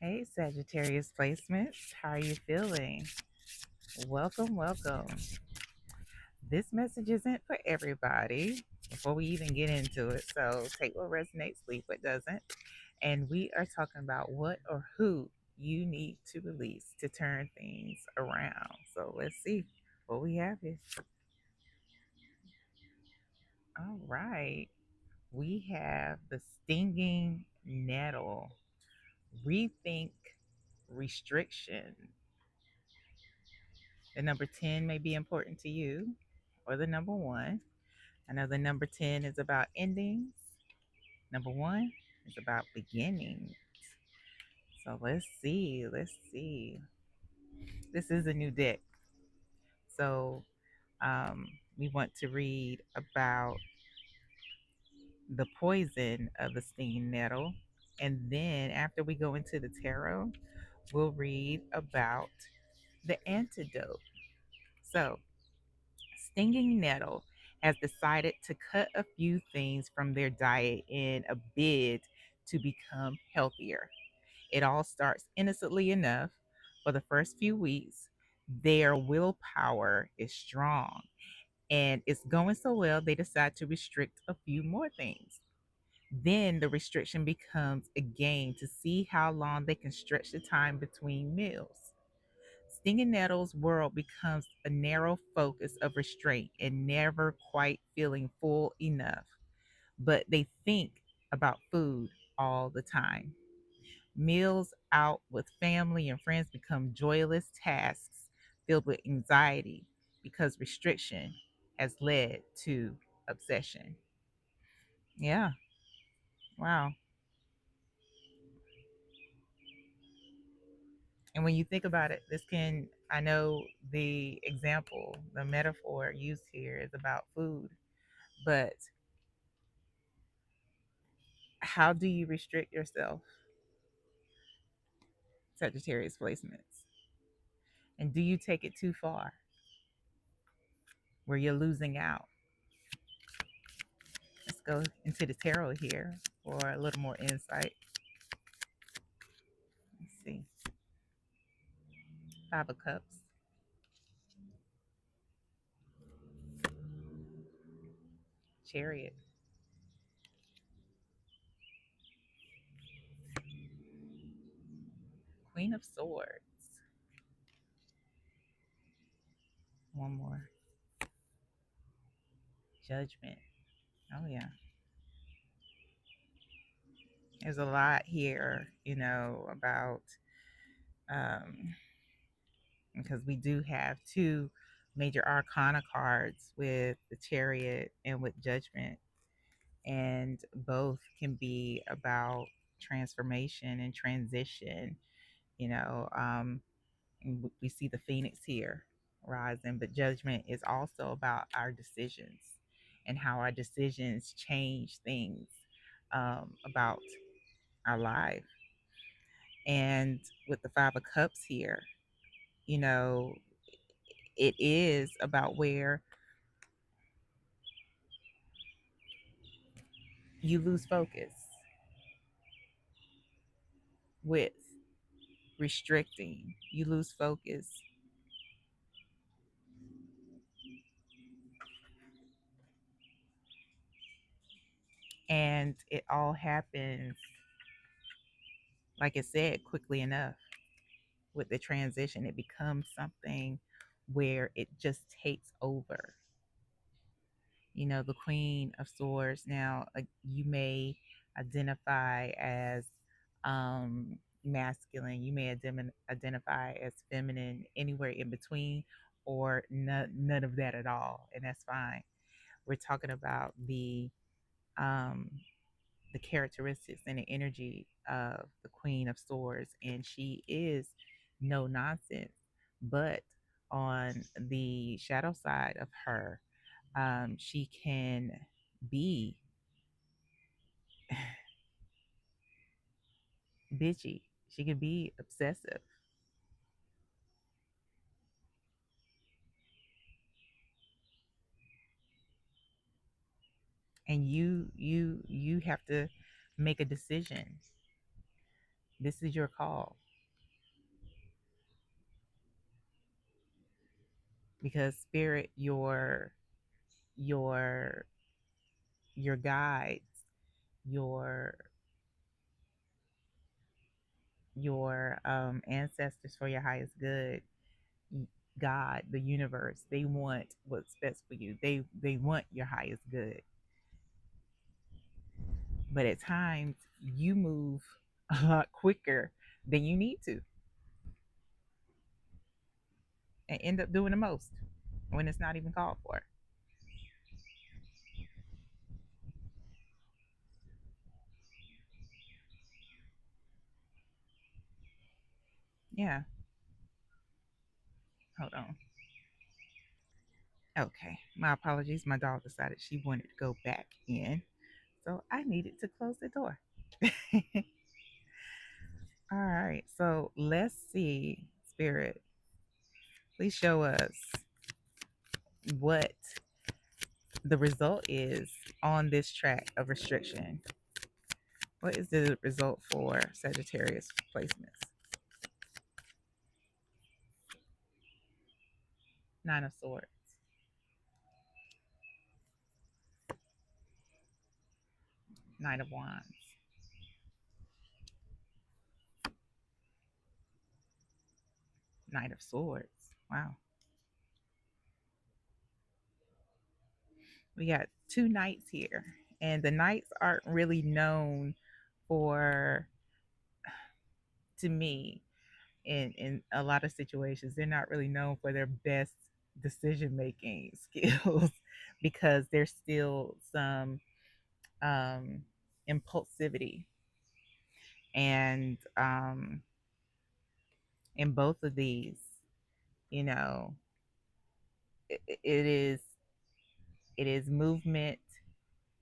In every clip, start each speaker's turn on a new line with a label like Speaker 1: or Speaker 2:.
Speaker 1: Hey, Sagittarius placements. How are you feeling? Welcome, welcome. This message isn't for everybody before we even get into it. So take what resonates, leave what doesn't. And we are talking about what or who you need to release to turn things around. So let's see what we have here. All right. We have the stinging nettle. Rethink restriction. The number 10 may be important to you, or the number one. I know the number 10 is about endings, number one is about beginnings. So let's see. Let's see. This is a new deck. So we want to read about the poison of the stinging nettle. And then after we go into the tarot, we'll read about the antidote. So Stinging Nettle has decided to cut a few things from their diet in a bid to become healthier. It all starts innocently enough. For the first few weeks, their willpower is strong and it's going so well, they decide to restrict a few more things. Then the restriction becomes a game to see how long they can stretch the time between meals. Stinging Nettle's world becomes a narrow focus of restraint and never quite feeling full enough, but they think about food all the time. Meals out with family and friends become joyless tasks filled with anxiety because restriction has led to obsession. Yeah, wow. And when you think about it, I know the example, the metaphor used here is about food, but how do you restrict yourself, Sagittarius placements? And do you take it too far where you're losing out? Let's go into the tarot here for a little more insight. Let's see. Five of Cups, Chariot, Queen of Swords. One more. Judgment. Oh, yeah. There's a lot here, about um, because we do have two major arcana cards with the Chariot and with Judgment, and both can be about transformation and transition. You know, we see the Phoenix here rising, but Judgment is also about our decisions and how our decisions change things about our life. And with the Five of Cups here, you know, it is about where you lose focus with restricting, you lose focus, and it all happens, like I said, quickly enough. With the transition, it becomes something where it just takes over. The Queen of Swords. Now, you may identify as masculine, you may identify as feminine, anywhere in between, or none of that at all, and that's fine. We're talking about um, the characteristics and the energy of the Queen of Swords, and she is no nonsense. But on the shadow side of her, she can be bitchy. She can be obsessive, and you have to make a decision. This is your call, because spirit, your your guides, your ancestors for your highest good, God, the universe, they want what's best for you. They want your highest good. But at times you move a lot quicker than you need to and end up doing the most when it's not even called for. Yeah. Hold on. Okay. My apologies. My dog decided she wanted to go back in. So I needed to close the door. All right. So let's see, Spirit. Please show us what the result is on this track of restriction. What is the result for Sagittarius placements? Nine of Swords, Knight of Wands, Knight of Swords. Wow. We got two knights here. And the knights aren't really known for, to me, in a lot of situations, they're not really known for their best decision making skills because there's still some impulsivity. And in both of these, you know, it is movement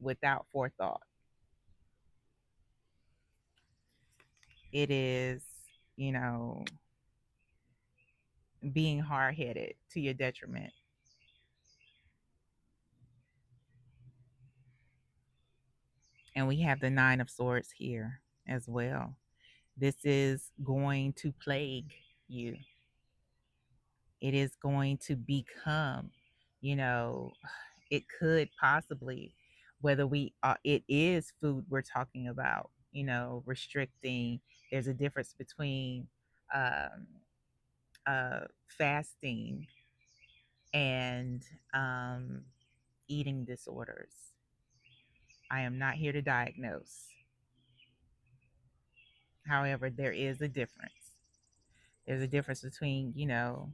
Speaker 1: without forethought. It is, you know, being hard headed to your detriment. And we have the Nine of Swords here as well. This is going to plague you. It is going to become, you know, it could possibly, whether it is food we're talking about, you know, restricting. There's a difference between um, fasting and eating disorders. I am not here to diagnose. However, there is a difference. There's a difference between, you know,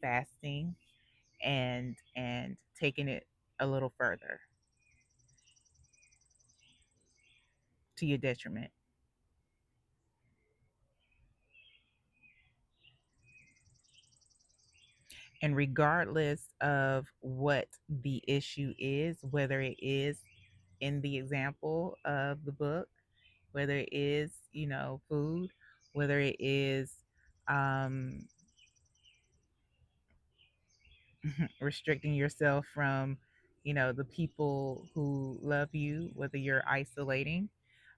Speaker 1: fasting and taking it a little further to your detriment. And regardless of what the issue is, whether it is in the example of the book, whether it is, you know, food, whether it is um, restricting yourself from, you know, the people who love you, whether you're isolating,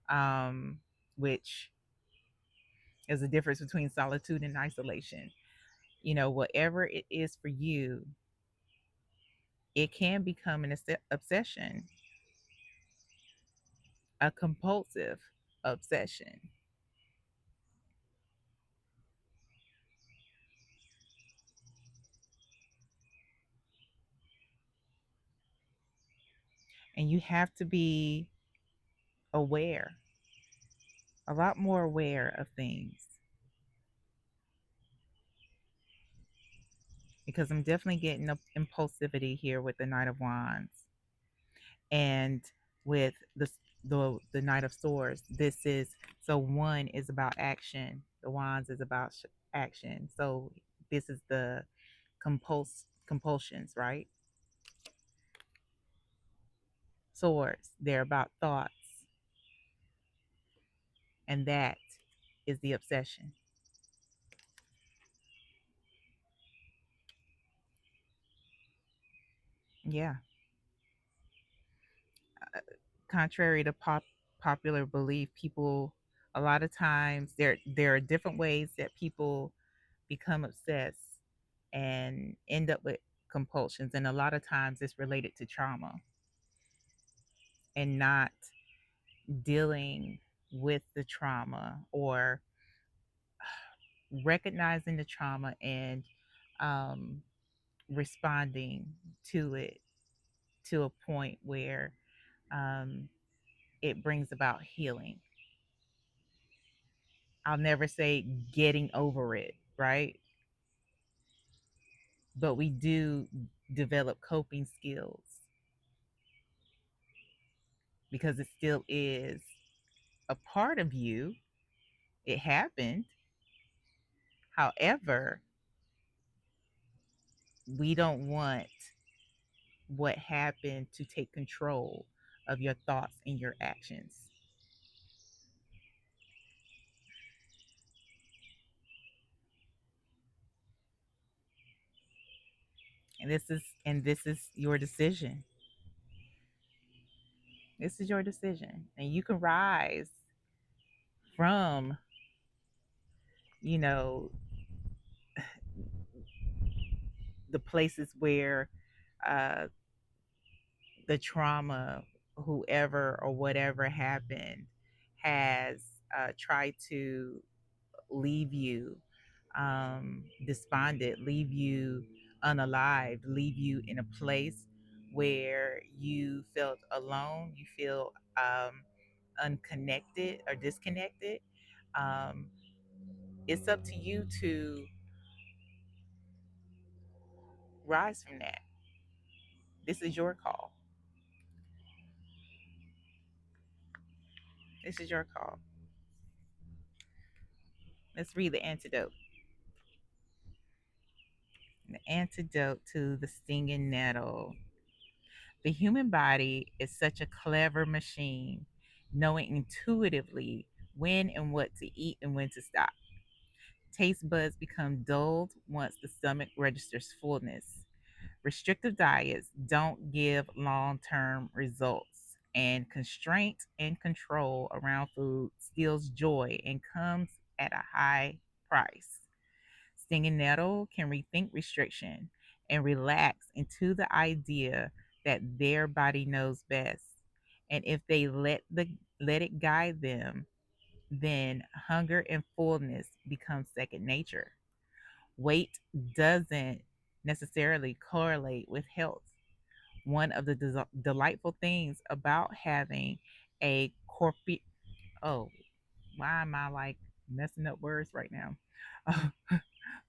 Speaker 1: um, which is the difference between solitude and isolation. You know, whatever it is for you, it can become an obsession, a compulsive obsession. And you have to be aware, a lot more aware of things, because I'm definitely getting impulsivity here with the Knight of Wands. And with the Knight of Swords, this is, so one is about action, the Wands is about action. So this is the compulsions, right? Swords, they're about thoughts, and that is the obsession. Yeah. Contrary to popular belief, people A lot of times there are different ways that people become obsessed and end up with compulsions, and a lot of times it's related to trauma and not dealing with the trauma or recognizing the trauma and um, responding to it to a point where um, it brings about healing. I'll never say getting over it, right? But we do develop coping skills because it still is a part of you. It happened. However, we don't want what happened to take control of your thoughts and your actions. And this is your decision. This is your decision. And you can rise from, you know, the places where uh, the trauma, whoever or whatever happened, has tried to leave you despondent, leave you unalive, leave you in a place where you felt alone, you feel unconnected or disconnected. Um, it's up to you to rise from that. This is your call. This is your call. Let's read the antidote. The antidote to the stinging nettle. The human body is such a clever machine, knowing intuitively when and what to eat and when to stop. Taste buds become dulled once the stomach registers fullness. Restrictive diets don't give long term results, and constraint and control around food steals joy and comes at a high price. Stinging nettle can rethink restriction and relax into the idea that their body knows best. And if they let it guide them, then hunger and fullness become second nature. Weight doesn't necessarily correlate with health. One of the delightful things about having a corporate, oh, why am I like messing up words right now?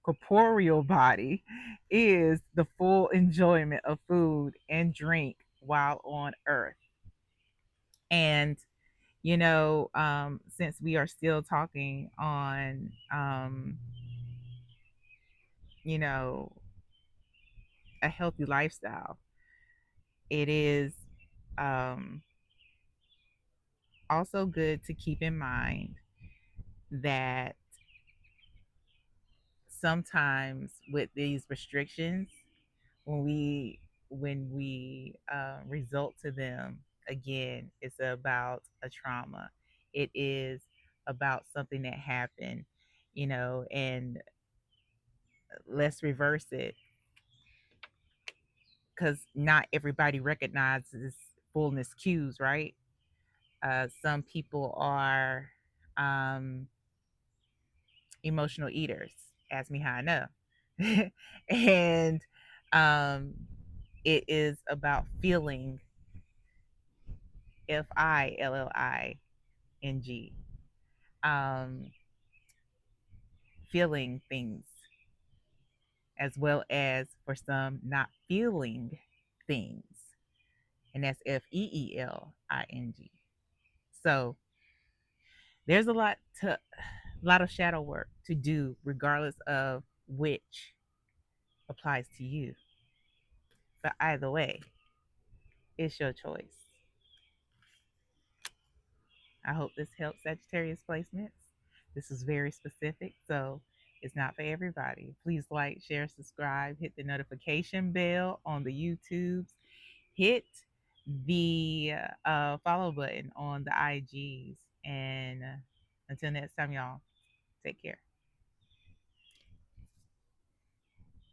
Speaker 1: Corporeal body is the full enjoyment of food and drink while on earth. And, since we are still talking on, you know, a healthy lifestyle, it is um, also good to keep in mind that sometimes with these restrictions, when we result to them again, it's about a trauma. It is about something that happened, and let's reverse it because not everybody recognizes fullness cues, right? Some people are um, emotional eaters. Ask me how I know. And um, it is about feeling, FILLING, um, feeling things, as well as for some not feeling things, and that's FEELING. So there's a lot of shadow work to do, regardless of which applies to you. But either way, it's your choice. I hope this helps Sagittarius placements. This is very specific, so it's not for everybody. Please like, share, subscribe, hit the notification bell on the YouTubes, hit the follow button on the IGs, and Until next time, y'all, take care.